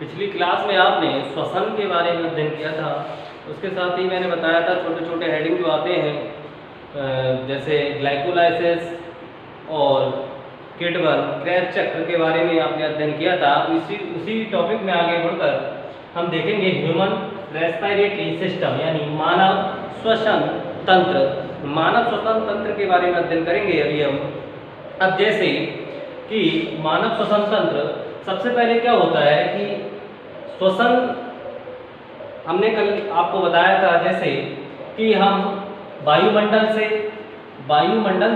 पिछली क्लास में आपने श्वसन के बारे में अध्ययन किया था। उसके साथ ही मैंने बताया था छोटे छोटे हेडिंग जो आते हैं जैसे ग्लाइकोलाइसिस और किडवन क्रैब चक्र के बारे में आपने अध्ययन किया था। उसी टॉपिक में आगे बढ़कर हम देखेंगे ह्यूमन रेस्पिरेटरी सिस्टम यानी मानव श्वसन तंत्र। मानव श्वसन तंत्र के बारे में अध्ययन करेंगे अभी हम। अब जैसे कि मानव श्वसन तंत्र, सबसे पहले क्या होता है कि श्वसन हमने कल आपको बताया था जैसे कि हम वायुमंडल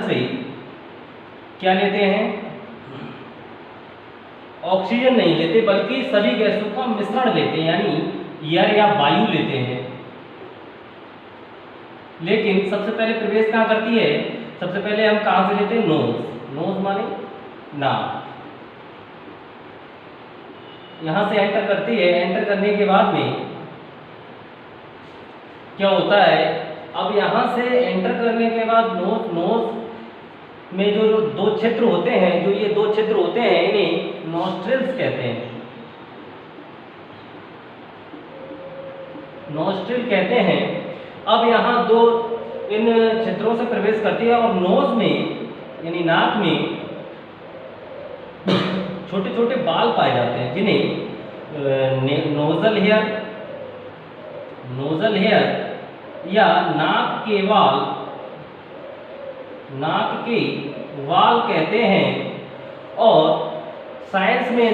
से क्या लेते हैं, ऑक्सीजन नहीं लेते बल्कि सभी गैसों का मिश्रण लेते हैं यानी एयर या वायु लेते हैं। लेकिन सबसे पहले प्रवेश कहाँ करती है, सबसे पहले हम कहाँ से लेते हैं, नोज माने नाक, यहां से एंटर करती है। एंटर करने के बाद में क्या होता है, अब यहां से एंटर करने के बाद नोज में जो दो क्षेत्र होते हैं, जो ये दो क्षेत्र होते हैं इन्हें नॉस्ट्रिल्स कहते हैं। नॉस्ट्रिल कहते हैं। अब यहाँ दो इन क्षेत्रों से प्रवेश करती है और नोज में यानी नाक में छोटे छोटे बाल पाए जाते हैं जिन्हें नोजल हेयर या नाक के वाल कहते हैं। और साइंस में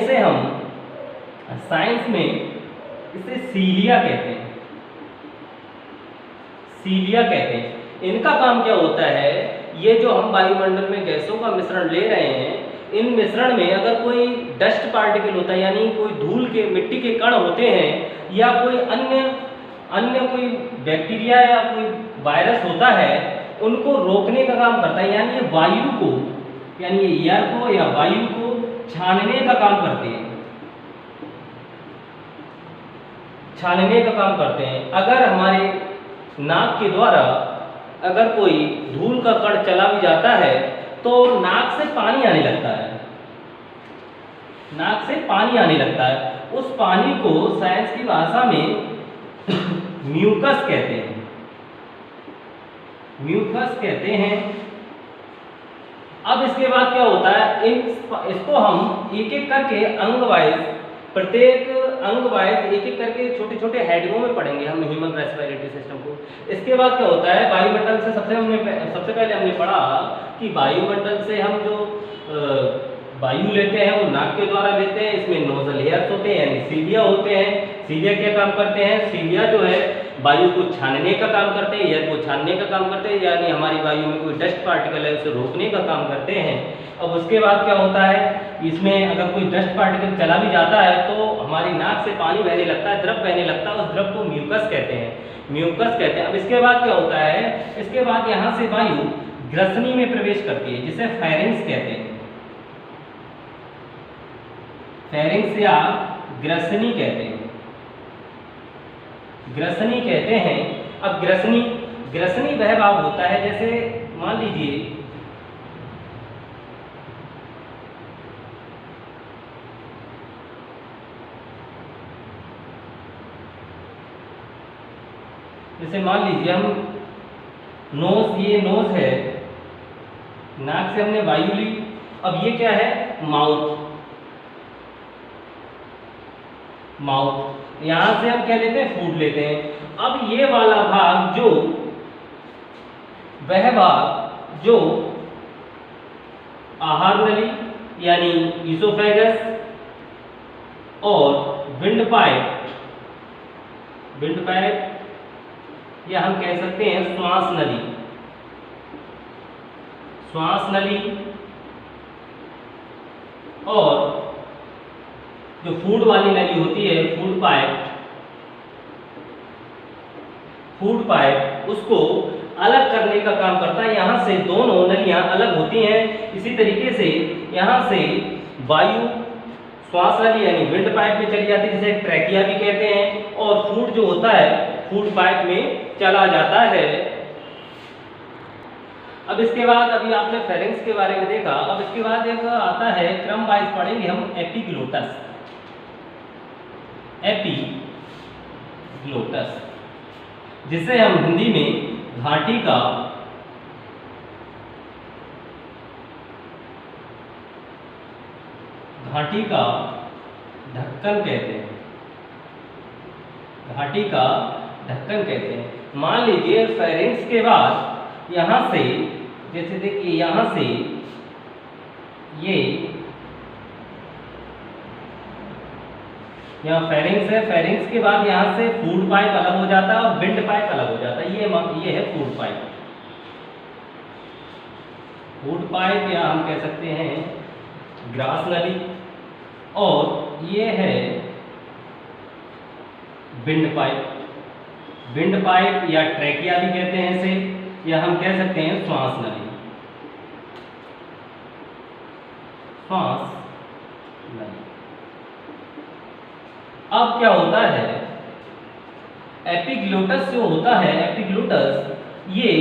इसे सीलिया कहते हैं। इनका काम क्या होता है, ये जो हम वायुमंडल में गैसों का मिश्रण ले रहे हैं, इन मिश्रण में अगर कोई डस्ट पार्टिकल होता है यानी कोई धूल के मिट्टी के कण होते हैं या कोई अन्य कोई बैक्टीरिया या कोई वायरस होता है, उनको रोकने का काम करता है। यानी ये वायु को यानी ये एयर को या वायु को छानने का काम करते हैं। अगर हमारे नाक के द्वारा अगर कोई धूल का कण चला भी जाता है तो नाक से पानी आने लगता है। उस पानी को साइंस की भाषा में म्यूकस कहते हैं। अब इसके बाद क्या होता है, इसको हम एक एक करके प्रत्येक अंग वाइज एक एक करके छोटे छोटे हेडिंगों में पढ़ेंगे हम ह्यूमन रेस्पिरेटरी सिस्टम को। इसके बाद क्या होता है, वायुमंडल से सबसे पहले हमने पढ़ा कि वायुमंडल से हम जो वायु लेते हैं वो नाक के द्वारा लेते हैं। इसमें नोजल हेयर्स होते हैं यानी सीलिया होते हैं। सीलिया क्या काम करते हैं, सीलिया जो है वायु को छानने का काम करते हैं, एयर को छानने का काम करते हैं यानी हमारी वायु में कोई डस्ट पार्टिकल है उसे रोकने का काम करते हैं। अब उसके बाद क्या होता है, इसमें अगर कोई डस्ट पार्टिकल चला भी जाता है तो हमारी नाक से पानी बहने लगता है, द्रव बहने लगता है, उस द्रव को म्यूकस कहते हैं। अब इसके बाद क्या होता है, इसके बाद यहाँ से वायु ग्रसनी में प्रवेश करती है जिसे फेरिंक्स कहते हैं। फेरिंक्स या ग्रसनी कहते हैं। अब ग्रसनी वह भाग होता है, जैसे मान लीजिए हम ये नोज है, नाक से हमने वायु ली। अब ये क्या है, माउथ, यहां से हम क्या लेते हैं, फूड लेते हैं। अब ये वाला भाग जो आहार नली यानी ईसोफेगस और विंड पाइप या हम कह सकते हैं श्वास नली और जो फूड वाली नली होती है फूड पाइप उसको अलग करने का काम करता है। यहाँ से दोनों नलियाँ अलग होती हैं। इसी तरीके से यहाँ से वायु श्वास नली यानी विंड पाइप में चली जाती है जिसे ट्रैकिया भी कहते हैं, और फूड जो होता है फूड पाइप में चला जाता है। अब इसके बाद अभी आपने फेरिंक्स के बारे में देखा। अब इसके बाद एक आता है, क्रम वाइज पढ़ेंगे हम, एपिग्लोटस। एपिग्लोटस, जिसे हम हिंदी में घाटी का ढक्कन कहते हैं। घाटी का ढक्कन कहते हैं। मान लीजिए फेरिंक्स के बाद यहां से, जैसे देखिए यहां से ये यहाँ फेरिंग्स है, फेरिंग्स के बाद यहाँ से फूड पाइप अलग हो जाता है और विंड पाइप अलग हो जाता है। ये है फूड पाइप। फूड पाइप या हम कह सकते हैं ग्रास नली, और ये है विंड पाइप। विंड पाइप या ट्रैकिया भी कहते हैं इसे, या हम कह सकते हैं श्वास नली। श्वास नली। अब क्या होता है, एपिग्लोटस जो होता है, एपिग्लोटस ये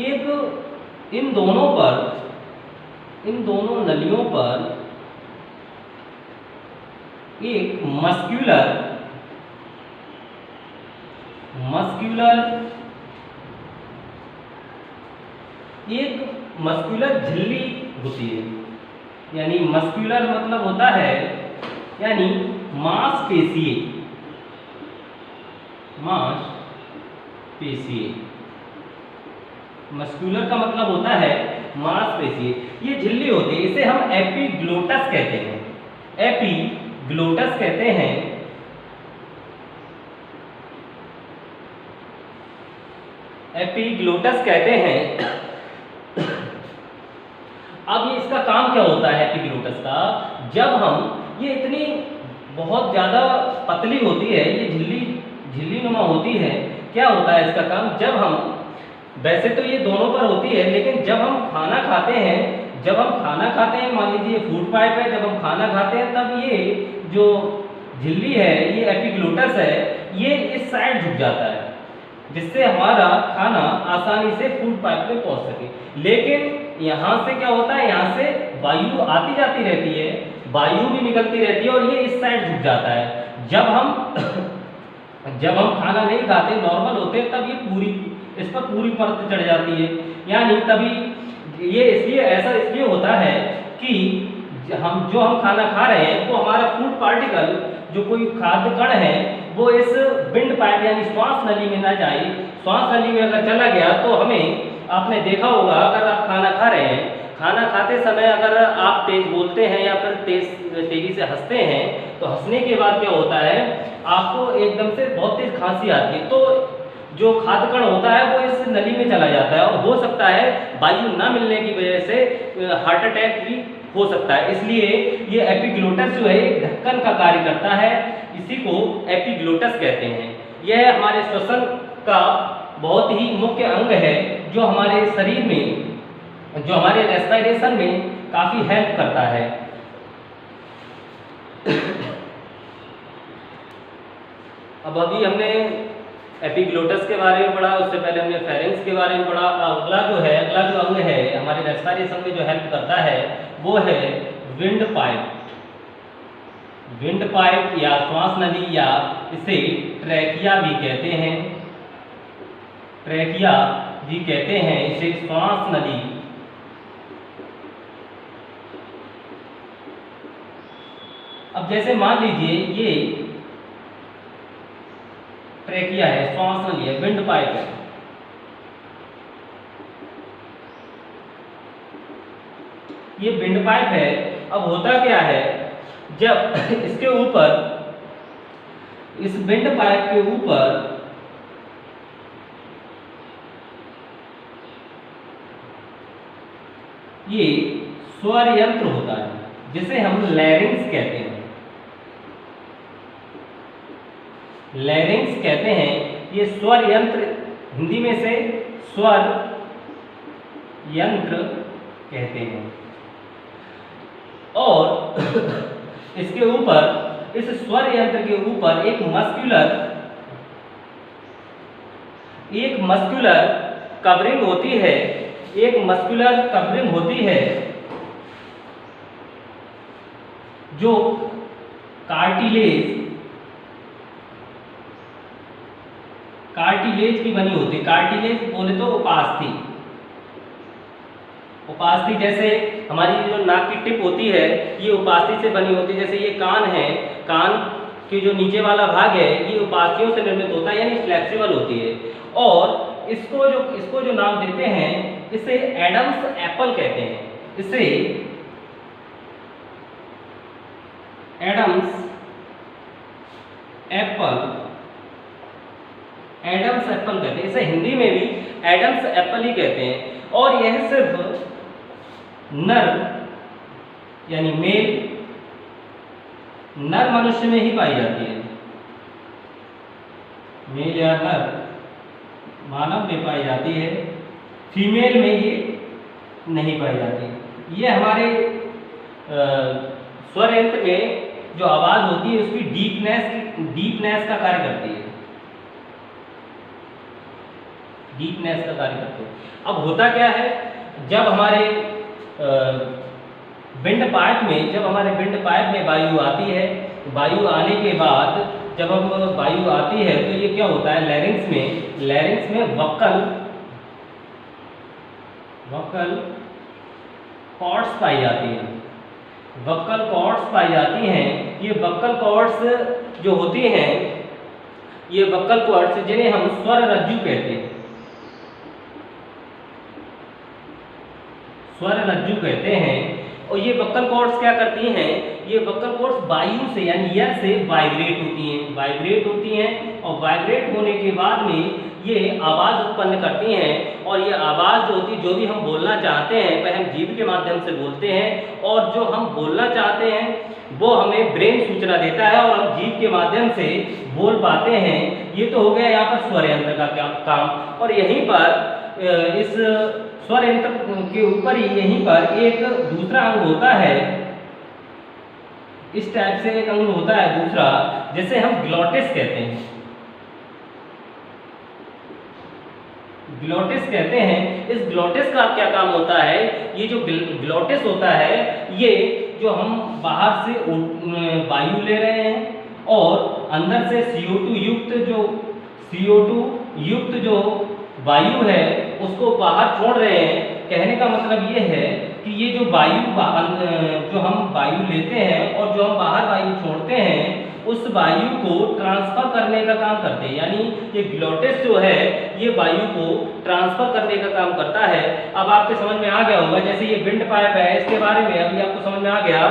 एक इन दोनों नलियों पर एक मस्क्यूलर झिल्ली होती है। यानी मस्क्यूलर मतलब होता है यानी मांसपेशीय। मस्क्यूलर का मतलब होता है मांसपेशीय। ये झिल्ली होती है, इसे हम एपिग्लोटस कहते हैं। एपिग्लोटस कहते हैं। एपिग्लोटस कहते हैं। अब ये इसका काम क्या होता है एपिग्लोटस का, जब हम ये इतनी बहुत ज़्यादा पतली होती है, ये झिल्ली नुमा होती है। क्या होता है इसका काम, जब हम, वैसे तो ये दोनों पर होती है, लेकिन जब हम खाना खाते हैं, मान लीजिए फूड पाइप है, जब हम खाना खाते हैं तब ये जो झिल्ली है, ये एपिग्लोटस है, ये इस साइड झुक जाता है, जिससे हमारा खाना आसानी से फूड पाइप में पहुंच सके। लेकिन यहाँ से क्या होता है, यहाँ से वायु आती जाती रहती है, वायु भी निकलती रहती है और ये इस साइड झुक जाता है। जब हम खाना नहीं खाते, नॉर्मल होते, तब ये इस पर पूरी परत चढ़ जाती है। यानी तभी ये ऐसा इसलिए होता है कि हम खाना खा रहे हैं, वो हमारा फूड पार्टिकल, जो कोई खाद्य कण है, वो इस विंड पाइप यानी श्वास नली में ना जाए। श्वास नली में अगर चला गया तो हमें, आपने देखा होगा, अगर आप खाना खा रहे हैं, खाना खाते समय अगर आप तेज बोलते हैं या फिर तेजी से हंसते हैं, तो हंसने के बाद क्या होता है, आपको एकदम से बहुत तेज खांसी आती है, तो जो खाद्य कण होता है वो इस नली में चला जाता है, और हो सकता है वायु ना मिलने की वजह से हार्ट अटैक भी हो सकता है। इसलिए ये एपिग्लोटस जो है ढक्कन का कार्य करता है, इसी को एपिग्लोटस कहते हैं। यह हमारे श्वसन का बहुत ही मुख्य अंग है, जो हमारे शरीर में, जो हमारे रेस्पिरेशन में काफी हेल्प करता है। अब अभी हमने एपिग्लोटस के बारे में पढ़ा, उससे पहले हमने फेरिंक्स के बारे में पढ़ा। अगला जो अंग है हमारे रेस्पिरेशन में जो हेल्प करता है, वो है विंड पाइप। विंड पाइप या श्वास नली, या इसे ट्रैकिया भी कहते हैं। ट्रैकिया भी कहते हैं इसे, श्वास नली। अब जैसे मान लीजिए ये ट्रैकिया है, श्वास नली है, विंड पाइप है। ये विंड पाइप है। अब होता क्या है, जब इसके ऊपर, इस विंड पाइप के ऊपर ये स्वर यंत्र होता है, जिसे हम लैरिंक्स कहते हैं। लैरिंक्स कहते हैं। ये स्वर यंत्र, हिंदी में से स्वर यंत्र कहते हैं। और इसके ऊपर, इस स्वर यंत्र के ऊपर एक मस्कुलर कवरिंग होती है। एक मस्कुलर कवरिंग होती है जो कार्टिलेज कार्टिलेज की बनी होती है। कार्टिलेज बोले तो उपास्थि, उपास्थि जैसे हमारी जो नाक की टिप होती है ये उपास्थि से बनी होती है। जैसे ये कान है, कान के जो नीचे वाला भाग है ये उपास्थियों से निर्मित होता है, यानी फ्लेक्सिबल होती है। और इसको जो नाम देते हैं इसे एडम्स एप्पल कहते हैं। इसे एडम्स एप्पल, एडम्स एप्पल कहते हैं। इसे हिंदी में भी एडम्स एप्पल ही कहते हैं। और यह सिर्फ नर यानी मेल नर मनुष्य में ही पाई जाती है। मेल या नर मानव में पाई जाती है, फीमेल में ये नहीं पाई जाती। ये हमारे स्वर यंत्र में जो आवाज होती है उसकी डीपनेस का कार्य करती है, डीपनेस का कार्य करती है। अब होता क्या है, जब हमारे विंड पाइप में वायु आती है, वायु आने के बाद जब हम वायु आती है तो ये क्या होता है, लैरिंक्स में वक्कल कॉर्ड्स पाई जाती हैं। वक्कल कॉर्ड्स पाई जाती हैं। ये वक्कल कॉर्ड्स जो होती हैं, ये वक्कल कॉर्ड्स जिन्हें हम स्वर रज्जु कहते हैं, स्वर रज्जु कहते हैं। और ये वक्कल कॉर्ड्स क्या करती हैं, ये वक्कल कॉर्ड्स वायु से यानी एयर से वाइब्रेट होती हैं और वाइब्रेट होने के बाद में ये आवाज़ उत्पन्न करती हैं। और ये आवाज़ जो होती है, जो भी हम बोलना चाहते हैं वह हम जीभ के माध्यम से बोलते हैं, और जो हम बोलना चाहते हैं वो हमें ब्रेन सूचना देता है और हम जीभ के माध्यम से बोल पाते हैं। ये तो हो गया यहाँ पर स्वर यंत्र का काम। और यहीं पर इस स्वर यंत्र के ऊपर ही यहीं पर एक दूसरा अंग होता है, इस टाइप से एक अंग होता है दूसरा, जिसे हम ग्लॉटिस कहते हैं। ग्लॉटिस कहते हैं। इस ग्लॉटिस का क्या काम होता है, ये जो ग्लॉटिस होता है, ये जो हम बाहर से वायु ले रहे हैं और अंदर से CO2 युक्त जो वायु है उसको बाहर छोड़ रहे हैं। कहने का मतलब ये है कि ये जो वायु जो हम वायु लेते हैं और जो हम बाहर वायु छोड़ते हैं, उस वायु को ट्रांसफर करने का काम करते हैं। यानी ये ग्लॉटिस जो है ये वायु को ट्रांसफर करने का काम करता है। अब आपके समझ में आ गया होगा, जैसे ये विंड पाइप है, इसके बारे में अभी आपको समझ में आ गया।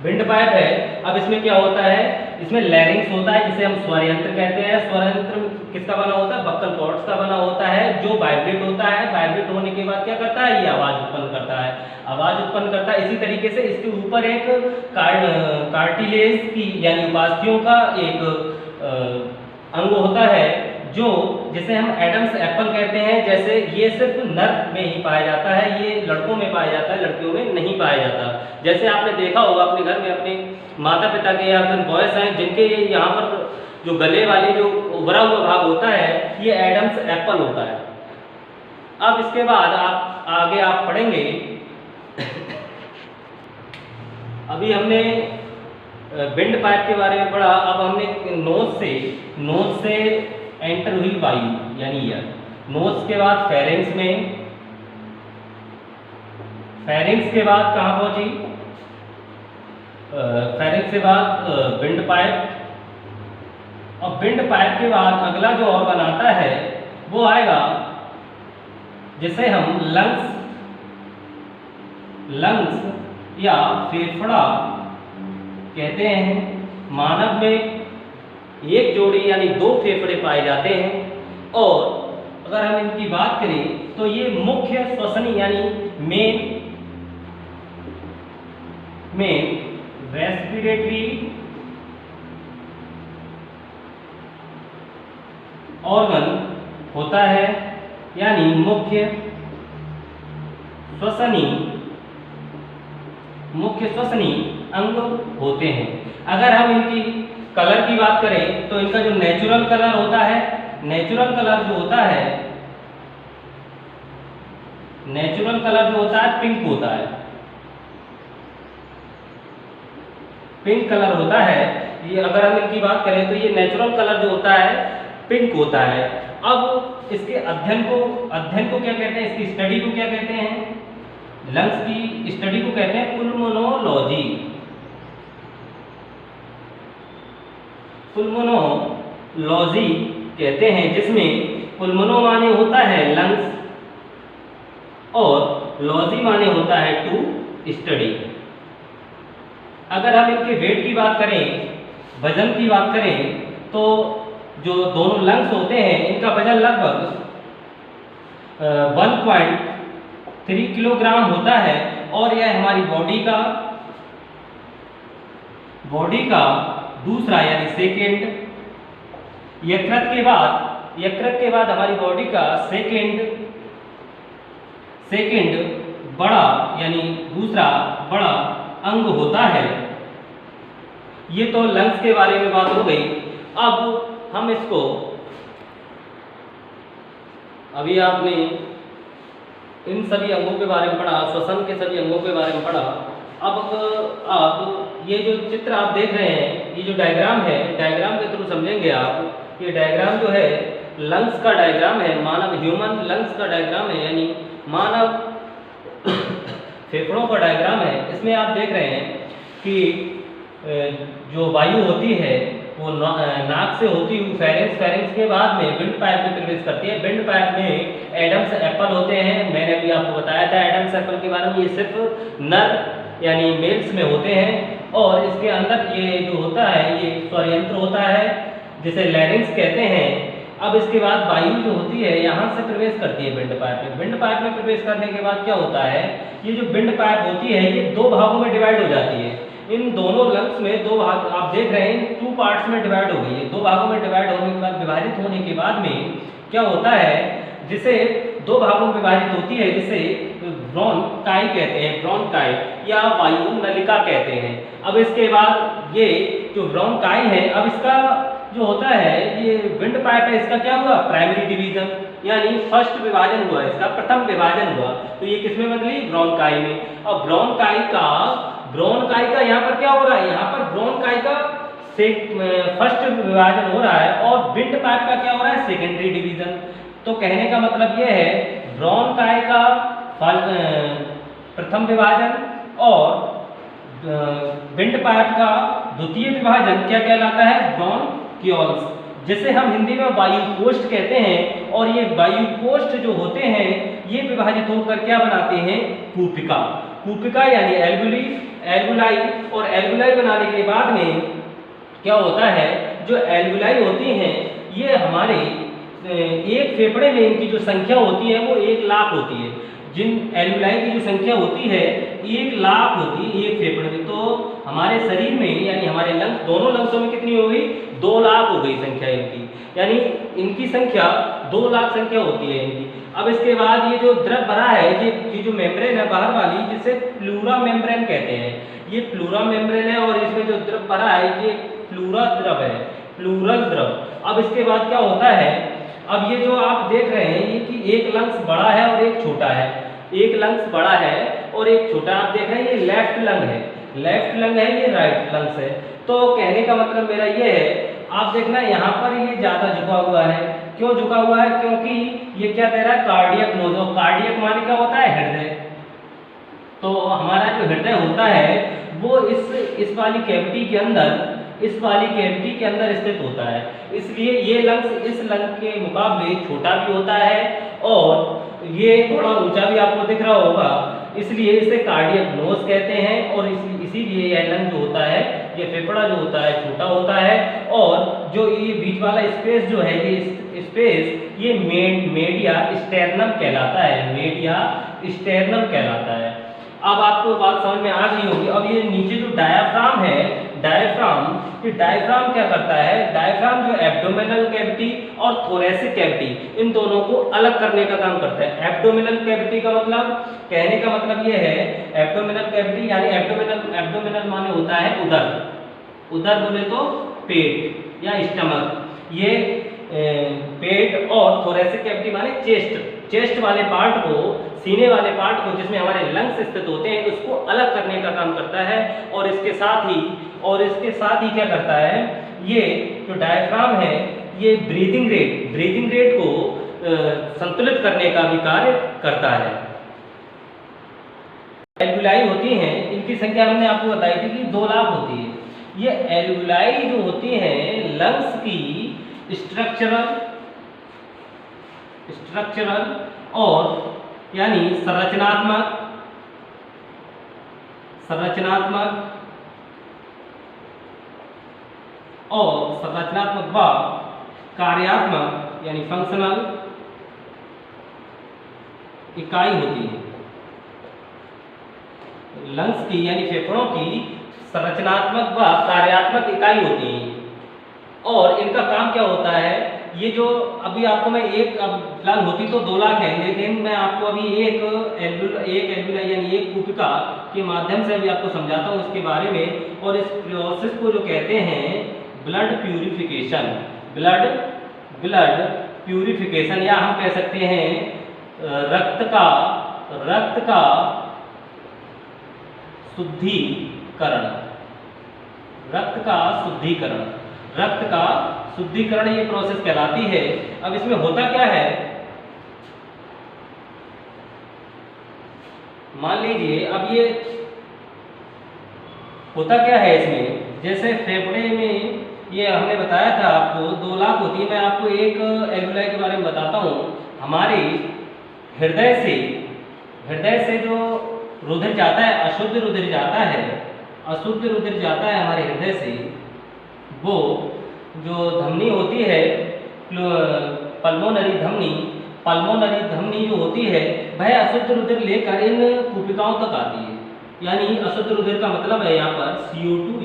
विंड पाइप है, अब इसमें क्या होता है, इसमें लैरिंक्स होता है जिसे हम स्वर यंत्र कहते हैं। स्वर यंत्र किसका बना होता है, वक्कल कॉर्ड्स का बना होता है, जो वाइब्रेट होता है। वाइब्रेट होने के बाद क्या करता है, ये आवाज उत्पन्न करता है, आवाज उत्पन्न करता है। इसी तरीके से इसके ऊपर एक कार्टिलेज की यानी उपास्थियों का एक अंग होता है, जिसे हम एडम्स एप्पल कहते हैं। जैसे ये सिर्फ नर में ही पाया जाता है, ये लड़कों में पाया जाता है, लड़कियों में नहीं पाया जाता। जैसे आपने देखा होगा अपने घर में अपने माता पिता के या फिर बॉयज हैं जिनके यहाँ पर जो गले वाले जो उभरा हुआ भाग होता है ये एडम्स एप्पल होता है। अब इसके बाद आगे आप पढ़ेंगे अभी हमने विंड पाइप के बारे में पढ़ा। अब हमने नोज से एंटर हुई वायु यानी ईयर, नोज के बाद फेरिंग्स में, फेरिंग्स के बाद कहाँ पहुंची, फेरिंग्स के बाद विंड पाइप, और विंड पाइप के बाद अगला जो ऑर्गन आता है वो आएगा जिसे हम लंग्स या फेफड़ा कहते हैं। मानव में एक जोड़ी यानी 2 फेफड़े पाए जाते हैं। और अगर हम इनकी बात करें तो ये मुख्य श्वसनी यानी मेन रेस्पिरेटरी ऑर्गन होता है, यानी मुख्य श्वसनी अंग होते हैं। अगर हम इनकी कलर की बात करें तो इनका जो नेचुरल कलर होता है, नेचुरल कलर जो होता है पिंक होता है, पिंक कलर होता है। ये अगर हम इनकी बात करें तो ये नेचुरल कलर जो होता है पिंक होता है। अब इसके अध्ययन को क्या कहते हैं, इसकी स्टडी को क्या कहते हैं, लंग्स की स्टडी को कहते हैं पुल्मोनोलॉजी। पुल्मोनोलॉजी कहते हैं, जिसमें पुल्मोनो माने होता है लंग्स और लॉजी माने होता है टू स्टडी। अगर हम इनके वेट की बात करें, वजन की बात करें, तो जो दोनों लंग्स होते हैं इनका वजन लगभग 1.3 किलोग्राम होता है और यह हमारी बॉडी का दूसरा यानी सेकेंड, यकृत के बाद हमारी बॉडी का सेकेंड बड़ा यानी दूसरा बड़ा अंग होता है। ये तो लंग्स के बारे में बात हो गई। अब हम इसको, अभी आपने इन सभी अंगों के बारे में पढ़ा, श्वसन के सभी अंगों के बारे में पढ़ा। अब आप ये जो चित्र आप देख रहे हैं, ये जो डायग्राम है, डायग्राम के थ्रू समझेंगे आप। ये डायग्राम जो है लंग्स का डायग्राम है, मानव ह्यूमन लंग्स का डायग्राम है, यानी मानव फेफड़ों का डायग्राम है। इसमें आप देख रहे हैं कि जो वायु होती है वो नाक से होती हुई फेरेंक्स के बाद में विंड पाइप में प्रवेश करती है। विंड पाइप में एडम्स एप्पल होते हैं, मैंने अभी आपको बताया था एडम्स एप्पल के बारे में। ये सिर्फ नर यानी मेल्स में होते हैं और इसके अंदर ये जो होता है ये स्वरयंत्र होता है जिसे लैरिंक्स कहते हैं। अब इसके बाद वायु जो होती है यहाँ से प्रवेश करती है विंड पाइप में। विंड पाइप में प्रवेश करने के बाद क्या होता है, ये जो विंड पाइप होती है ये दो भागों में डिवाइड हो जाती है। इन दोनों लंग्स में दो भाग आप देख रहे हैं, 2 पार्ट्स में डिवाइड हो गई है। दो भागों में डिवाइड होने के बाद, विभाजित होने के बाद में क्या होता है, जिसे दो भागों में विभाजित होती है, जिसे ब्रोंकाई कहते हैं, ब्रोंकाई या वायु नलिका कहते हैं। अब इसके बाद ये जो ब्रोंकाई है, अब इसका जो होता है ये विंड पाइप है, इसका क्या हुआ, प्राइमरी डिवीजन यानी फर्स्ट विभाजन हुआ, इसका प्रथम विभाजन हुआ। तो ये किसमें बदली, ब्रोंकाई में। और ब्रोंकाई का यहाँ पर क्या हो रहा है, यहाँ पर ब्रोंकाई का फर्स्ट विभाजन हो रहा है और विंड पाइप का क्या हो रहा है, सेकेंडरी डिवीजन। तो कहने का मतलब ये है ब्रोंकाई का प्रथम विभाजन और विंड पाइप का द्वितीय विभाजन क्या कहलाता है, ब्रोंकियोल्स, जिसे हम हिंदी में वायु कोष्ठ कहते हैं। और ये वायु कोष्ठ जो होते हैं ये विभाजित होकर क्या बनाते हैं, कूपिका यानी एल्वुलाई। और एल्वुलाई बनाने के बाद में क्या होता है, जो एल्वुलाई होती हैं ये हमारे एक फेफड़े में इनकी जो संख्या होती है वो 1 लाख होती है। जिन एल्वुलाई की जो संख्या होती है 1 लाख होती है एक फेफड़े में। तो हमारे शरीर में यानी हमारे लंग्स, दोनों लंग्सों में कितनी हो गई, 2 लाख हो गई संख्या इनकी, यानी इनकी संख्या 2 लाख संख्या होती है इनकी। अब इसके बाद ये जो द्रव भरा है, ये जो मेम्ब्रेन है बाहर वाली, जिसे प्लूरा मेम्ब्रेन कहते हैं, ये प्लूरा मेम्ब्रेन है और इसमें जो द्रव भरा है ये प्लूरा द्रव है, प्लूरल द्रव। अब इसके बाद क्या होता है, अब ये जो आप देख रहे हैं ये कि एक लंग्स बड़ा है और एक छोटा है, एक लंग्स बड़ा है और एक छोटा। आप देख रहे हैं ये लेफ्ट लंग है, ये राइट लंग्स है। तो कहने का मतलब मेरा ये है, आप देखना यहाँ पर ये ज्यादा झुका हुआ है। क्यों झुका हुआ है, क्योंकि ये क्या दे रहा है, कार्डियक नोज। और कार्डियक माने क्या होता है, हृदय। तो हमारा जो हृदय होता है वो इस वाली कैविटी के अंदर स्थित होता है। इसलिए ये लंग्स इस लंग के मुकाबले छोटा भी होता है और ये थोड़ा ऊंचा भी आपको दिख रहा होगा, इसलिए इसे कार्डियक नोज कहते हैं। और इसीलिए यह लंग जो होता है, ये फेफड़ा जो होता है छोटा होता है। और जो ये बीच वाला स्पेस जो है, ये स्पेस ये मीडिया स्टेर्नम कहलाता है, मीडिया स्टेर्नम कहलाता है। अब आपको बात समझ में आ गई होगी। अब ये नीचे जो डायाफ्राम है, डायाफ्राम क्या करता है, डायाफ्राम जो एब्डोमिनल कैविटी और थोरेसिक कैविटी इन दोनों को अलग करने का काम करता है। एब्डोमिनल कैविटी का मतलब, कहने का मतलब ये है, एब्डोमिनल कैविटी यानी एब्डोमिनल माने होता है उदर बोले तो पेट या स्टमक, ये पेट। और थोरेसिक कैविटी माने चेस्ट वाले पार्ट को, सीने वाले पार्ट को जिसमें हमारे लंग्स स्थित होते हैं, उसको अलग करने का काम करता है। और इसके साथ ही क्या करता है, ये जो डायफ्राम है ये ब्रीदिंग रेट को संतुलित करने का भी कार्य करता है। एल्वुलाई होती हैं, इनकी संख्या हमने आपको बताई थी कि 2 लाख होती है। ये एल्वुलाई जो होती हैं लंग्स की स्ट्रक्चरल और यानी संरचनात्मक व कार्यात्मक यानी फंक्शनल इकाई होती है। लंग्स की यानी फेफड़ों की संरचनात्मक व कार्यात्मक इकाई होती है। और इनका काम क्या होता है, ये जो अभी आपको मैं अब फिलहाल होती तो 2 लाख है, लेकिन मैं आपको अभी एक एल्वुलाई यानी एक कूपिका के माध्यम से अभी आपको समझाता हूँ इसके बारे में। और इस प्रोसेस को जो कहते हैं ब्लड प्यूरिफिकेशन, या हम कह सकते हैं रक्त का शुद्धिकरण। ये प्रोसेस कहलाती है। अब इसमें होता क्या है, मान लीजिए अब ये होता क्या है इसमें, जैसे फेफड़े में ये हमने बताया था आपको 2 लाख होती है। मैं आपको एक एल्वुलाई के बारे में बताता हूँ। हमारे हृदय से जो रुधिर जाता है, अशुद्ध रुधिर जाता है हमारे हृदय से, वो जो धमनी होती है पल्मोनरी धमनी जो होती है, वह अशुद्ध रुधिर लेकर इन कूपिकाओं तक आती है। यानी अशुद्ध रुधिर का मतलब है यहाँ पर CO2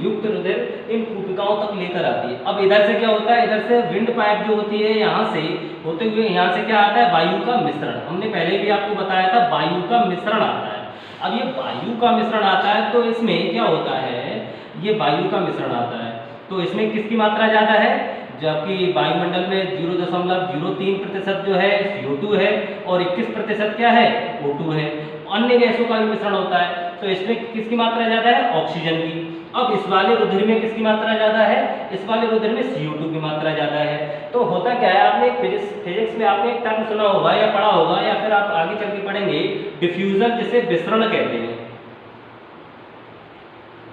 युक्त रुधिर इन कूपिकाओं तक लेकर आती है। अब इधर से क्या होता है, इधर से विंड पाइप जो होती है यहाँ से होते हुए यहाँ से क्या आता है, वायु का मिश्रण। हमने पहले भी आपको बताया था वायु का मिश्रण आता है। अब ये वायु का मिश्रण आता है तो इसमें क्या होता है, ये वायु का मिश्रण आता है तो इसमें किसकी मात्रा ज़्यादा है, जबकि वायुमंडल में 0.03% जो है CO2 है और 21% क्या है, O2 है। अन्य गैसों का भी मिश्रण होता है तो इसमें किसकी मात्रा ज़्यादा है, ऑक्सीजन की। अब इस वाले रुधिर में किसकी मात्रा ज़्यादा है, इस वाले रुधिर में CO2 की मात्रा ज़्यादा है। तो होता क्या है, आपने फिजिक्स में आपने एक टर्म सुना होगा या पढ़ा होगा, या फिर आप आगे चल के पढ़ेंगे, डिफ्यूजन, जिसे विसरण कहते हैं।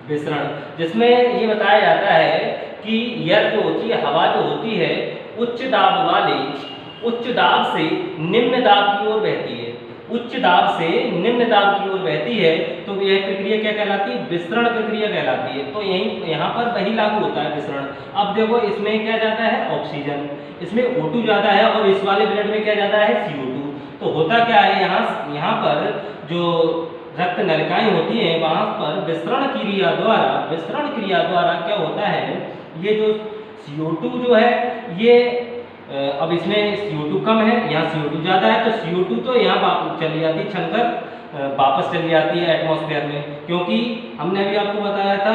विसरण जिसमें ये बताया जाता है कि एयर जो होती है, हवा जो होती है, उच्च दाब से निम्न दाब की ओर बहती है। तो यह प्रक्रिया क्या कहलाती है, विसरण प्रक्रिया कहलाती है। तो यहाँ पर वही लागू होता है विसरण। अब देखो इसमें क्या जाता है, ऑक्सीजन, इसमें O2 ज्यादा है और इस वाले ब्लड में क्या ज्यादा है, CO2। तो होता क्या है, यहाँ पर जो रक्त नलिकाएं होती हैं, वहां पर विसरण क्रिया द्वारा क्या होता है, ये जो CO2 जो है ये अब इसमें CO2 कम है, यहाँ CO2 ज़्यादा है, तो CO2 तो यहाँ चली जाती है, छनकर वापस चली जाती है एटमॉस्फेयर में, क्योंकि हमने अभी आपको बताया था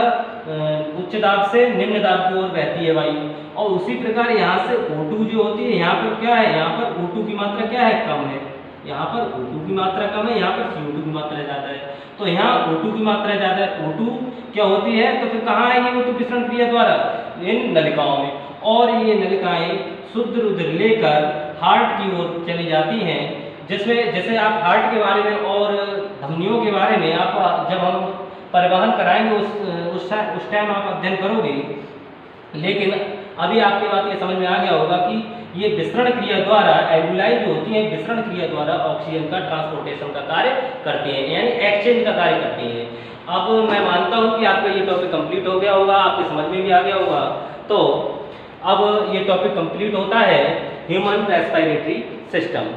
उच्च दाब से निम्न दाब की ओर बहती है वायु। और उसी प्रकार यहाँ से O2 जो होती है, यहाँ पर क्या है, यहाँ पर O2 की मात्रा क्या है, कम है। यहाँ पर O2 की मात्रा कम है, यहाँ पर CO2 की मात्रा ज़्यादा है। तो यहाँ O2 की मात्रा ज़्यादा है, O2 क्या होती है, तो फिर कहाँ आएगी O2 विसरण क्रिया द्वारा, इन नलिकाओं में। और ये नलिकाएं शुद्ध रुधिर लेकर हार्ट की ओर चली जाती हैं, जिसमें जैसे आप हार्ट के बारे में और धमनियों के बारे में आप जब हम परिवहन कराएंगे उस टाइम आप अध्ययन करोगे। लेकिन अभी आपके बात ये समझ में आ गया होगा कि ये विसरण क्रिया द्वारा, एल्वुलाई जो होती है विसरण क्रिया द्वारा ऑक्सीजन का ट्रांसपोर्टेशन का कार्य करती हैं, यानी एक्सचेंज का कार्य करती हैं। अब मैं मानता हूँ कि आपका ये टॉपिक कंप्लीट हो गया होगा, आपकी समझ में भी आ गया होगा। तो अब ये टॉपिक कंप्लीट होता है ह्यूमन रेस्पिरेटरी सिस्टम।